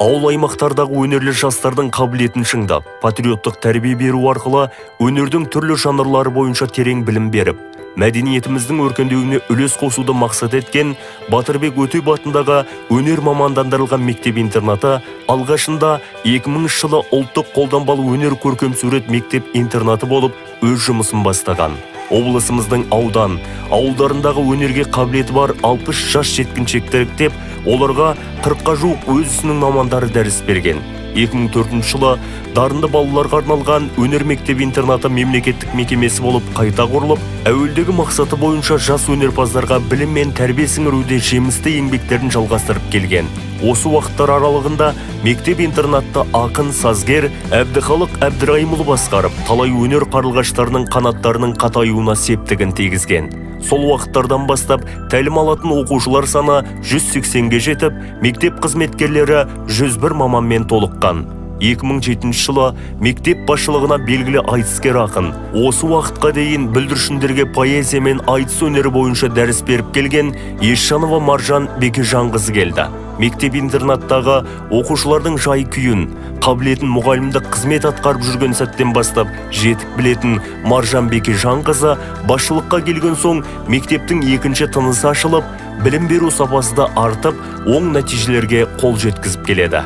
Ауыл аймақтардағы өнерлі жастардың қабілетін шыңдап, патриоттық тәрбие беру арқылы өнердің түрлі жанрлары бойынша терең білім беріп, мәдениетіміздің өркендеуіне үлес қосуды мақсат еткен Батырбек Өтеп атындағы өнер мамандандырылған мектеп-интернаты алғашында 2000 жылы ұлттық қолданбалы өнер көркем сурет мектеп-интернаты болып өз жұмысын бастаған. Облысымыздың ауылдарындағы өнерге қабілеті бар 60 жас жеткіншекті іріктеп, оларға 40-қа жуық өз ісінің мамандары дәріс берген. 2004 жылы дарынды балаларға арналған Өнер Мектебі-интернаты мемлекеттік мекемесі болып қайта құрылып, әуелдегі мақсаты бойынша жас өнерпаздарға білім мен тәрбие сіңіруде жемісті еңбектерін жалғастырып келген. Осы уақыттар аралығында мектеп-интернатты ақын сазгер Әбдіхалық Әбдірайымұлы басқарып, талай өнер қарлығаштарының қанаттарының қатаюына септігін тигізген. Сол уақыттардан бастап тәлім алатын оқушылар саны 180-ге жетіп, мектеп қызметкерлері 101 маманмен толыққан. 2007 жылы мектеп басшылығына белгілі айтыскер ақын, осы уақытқа дейін бүлдіршіндерге поэзия мен айтыс өнері бойынша дәріс беріп келген Есжанова Маржан Бекежанқызы келді. Мектеп-интернаттағы оқушылардың жай күйін, қабілетін мұғалімдік қызмет атқарып жүрген сәттен бастап жетік білетін Маржан Бекежанқызы басшылыққа келген соң мектептің екінші тынысы ашылып, білім беру сапасы да артып, оң нәтижелерге қол жеткізіп келеді.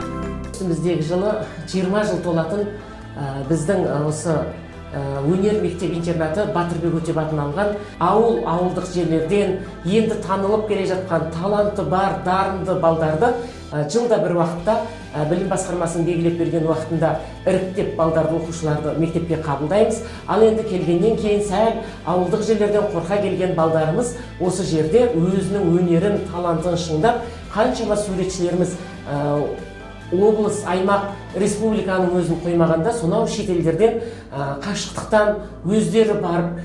Біздегі жылы 20 жыл толатын біздің осы өнер мектеп-интернаты Батырбек Өтеп атын алған ауылдық жерлерден енді танылып келе жатқан таланты бар, дарынды балдарды жылда бір уақытта білім басқармасының белгілеп берген уақытында іріктеп балдарды, оқушыларды мектепке қабылдаймыз. Ал енді келгеннен кейін сәл ауылдық жерлерден қорқа келген балдарымыз осы жерде өзінің өнерін, талантын шыңдап, қаншама суретшілеріміз облыс, аймақ, республиканың өзін қоймағанда, сонау шетелдерден қашықтықтан өздері барып,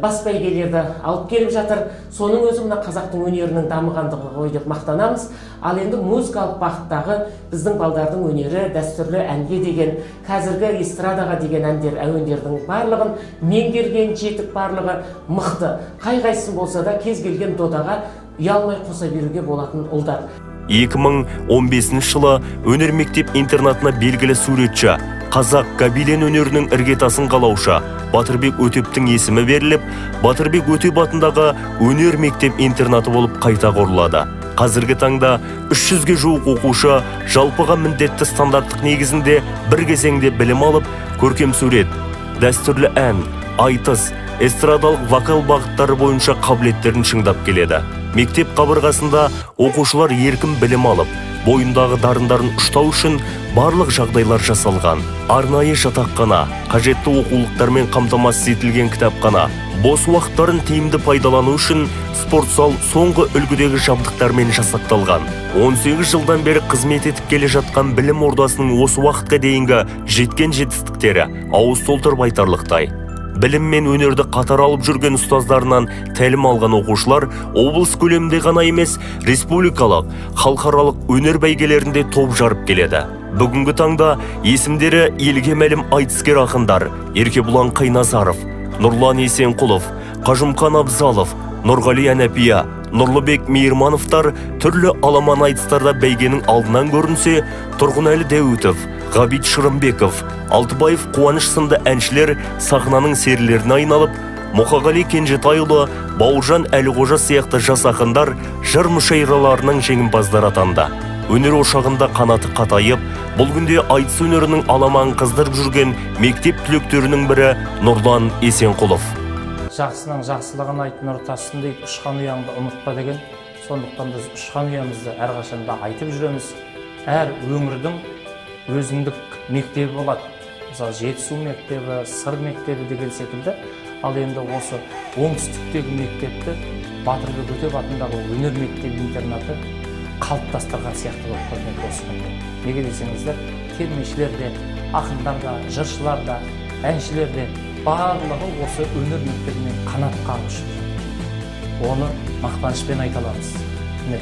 бас бәйгелерді алып келіп жатыр. Соның өзі мына қазақтың өнерінің дамығандығы ғой деп мақтанамыз. Ал енді музыкалық бағыттағы біздің балдардың өнері, дәстүрлі әнге деген, қазіргі эстрадаға деген әуендердің барлығын меңгерген, жетік барлығы мықты. Қай-қайсысы болса да кез келген додаға ұялмай қоса беруге болатын ұлдар. 2015 жылы Өнер Мектеп-интернатына белгілі суретші, қазақ гобелен өнерінің іргетасын қалаушы Батырбек Өтептің есімі беріліп, Батырбек Өтеп атындағы Өнер Мектеп-интернаты болып қайта құрылады. Қазіргі таңда 300-ге жуық оқушы жалпыға міндетті стандарттық негізінде бір кезеңде білім алып, көркем сурет, дәстүрлі ән, айтыс, эстрадалық вокал бағыттары бойынша қабілеттерін шыңдап келеді. Мектеп қабырғасында оқушылар еркін білім алып, бойындағы дарындарын ұштау үшін барлық жағдайлар жасалған. Арнайы жатақхана, қажетті оқулықтармен қамтамасыз етілген кітапхана, бос уақыттарын тиімді пайдалану үшін спорт зал соңғы үлгідегі жабдықтармен жасақталған. 18 жылдан бері қызмет етіп келе жатқан білім ордасының осы уақытқа дейінгі жеткен жетістіктері ауыз толтырып айтарлықтай. Білім мен өнерді қатар алып жүрген ұстаздарынан тәлім алған оқушылар облыс көлемінде ғана емес, республикалық, халықаралық өнер бәйгелерінде топ жарып келеді. Бүгінгі таңда есімдері елге мәлім айтыскер ақындар Еркебұлан Қайназаров, Нұрлан Есенқұлов, Қажымқан Абзалов, Нұрғали Әнәпия, Нұрлыбек Мейірмановтар түрлі аламан айтыстарда бәйгенің алдынан көрінсе, Тұрғынәлі Дәуітов, Ғабит Шырымбеков, Алтыбаев Қуаныш сынды әншілер сахнаның серілеріне айналып, Мұқағали Кенжетайұлы, Бауыржан Әліғожа сияқты жас ақындар жыр мүшайраларының жеңімпаздары атанды. Өнер ошағында қанаты қатайып, бұл күнде айтыс өнерінің аламан қыздырып жүрген мектеп түлектерінің бірі Нұрлан Есенқұлов. Жақсының жақсылығын айт нұр тассын дейді, ұшқан ұяңды ұмытпа деген. Сондықтан біз ұшқан ұямызды әрқашанда айтып жүреміз. Әр өңірдің өзіндік мектебі болады. Мысалы, Жетісу мектебі, Сыр мектебі деген секілді. Ал енді осы оңтүстіктегі мектепті Батырбек Өтеп атындағы Өнер Мектебі-интернаты қалыптастырған сияқты болып көрінеді осы күнде. Неге десеңіздер, термешілер де, ақындар да, жыршылар да, әншілер де барлығы осы өнер мектебінен қанат қағып жүр. Оны мақтанышпен айта аламыз.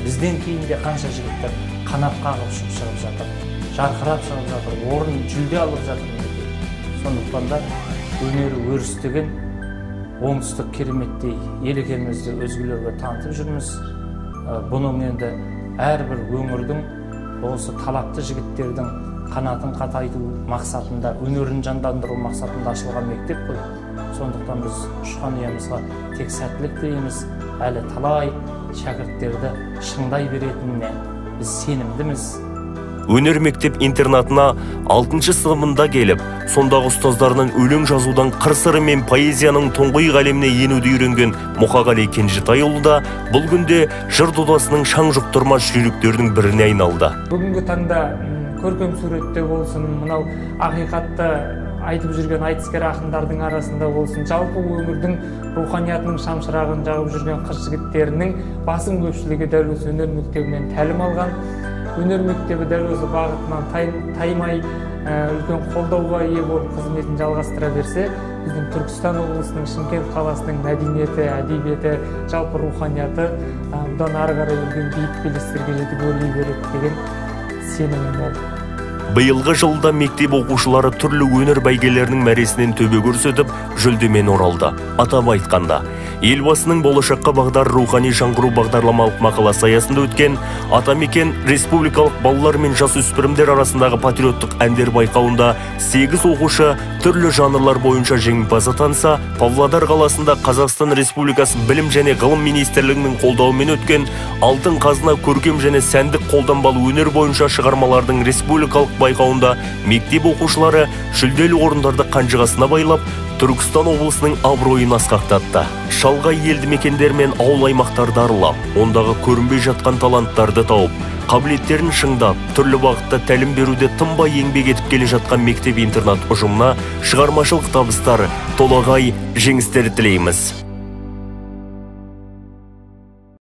Бізден кейін де қанша жігіттер қанат қағып шығып жатыр, жарқырап шығып жатыр, орын жүлде алып жатыр. Сондықтан да өнері өрістеген оңтүстік кереметтей ел екенімізді өзгелерге танытып жүрміз. Бұның енді әрбір өңірдің осы талапты жігіттердің қанатын қатайту мақсатында, өнерін жандандыру мақсатында ашылған мектеп қой. Сондықтан біз ұшқан ұямызға тек сәттілік тілейміз, әлі талай шәкірттерді шыңдай беретініне біз сенімдіміз. Өнер мектеп интернатына 6-шы сыныбында келіп, сондағы ұстаздарының өлең жазудан қыр-сыры мен поэзияның тұңғиық әлеміне енуді үйренген Мұқағали Кенжетайұлы да бұл күнде жыр додасының шаң жұқтырмас жүйріктердің біріне айналды. Бүгінгі таңда көркем суретте болсын, мынау ақиқатты айтып жүрген айтыскер ақындардың арасында болсын, жалпы өңірдің руханиятының шамшырағын жағып жүрген қыз жігіттерінің басым көпшілігі дәл осы өнер мектебінен тәлім алған. Өнер мектебі дәл осы бағытынан таймай үлкен қолдауға ие болып қызметін жалғастыра берсе, біздің Түркістан облысының, Шымкент қаласының мәдениеті, әдебиеті, жалпы руханияты бұдан ары қарай үлкен биік белестерге жетіп өрлей береді деген сенімім мол. Биылғы жылда мектеп оқушылары түрлі өнер бәйгелерінің мәресінен төбе көрсетіп, жүлдемен оралды. Атап айтқанда, елбасының болашаққа бағдар рухани жаңғыру бағдарламалық мақаласы аясында өткен Атамекен республикалық балалар мен жасөспірімдер арасындағы патриоттық әндер байқауында 8 оқушы түрлі жанрлар бойынша жеңімпаз атанса, Павлодар қаласында Қазақстан Республикасы Білім және Ғылым министрлігінің қолдауымен өткен Алтын қазына көркем және сәндік қолданбалы өнер бойынша шығармалардың республикалық байқауында мектеп оқушылары жүлделі орындарды қанжығасына байлап, Түркістан облысының абыройын асқақтатты. Шалғай елді мекендер мен ауыл аймақтарды аралап, ондағы көрінбей жатқан таланттарды тауып, қабілеттерін шыңдап, түрлі бағытта тәлім беруде тынбай еңбек етіп келе жатқан мектеп-интернат ұжымына шығармашылық табыстар, толағай жеңістер тілейміз.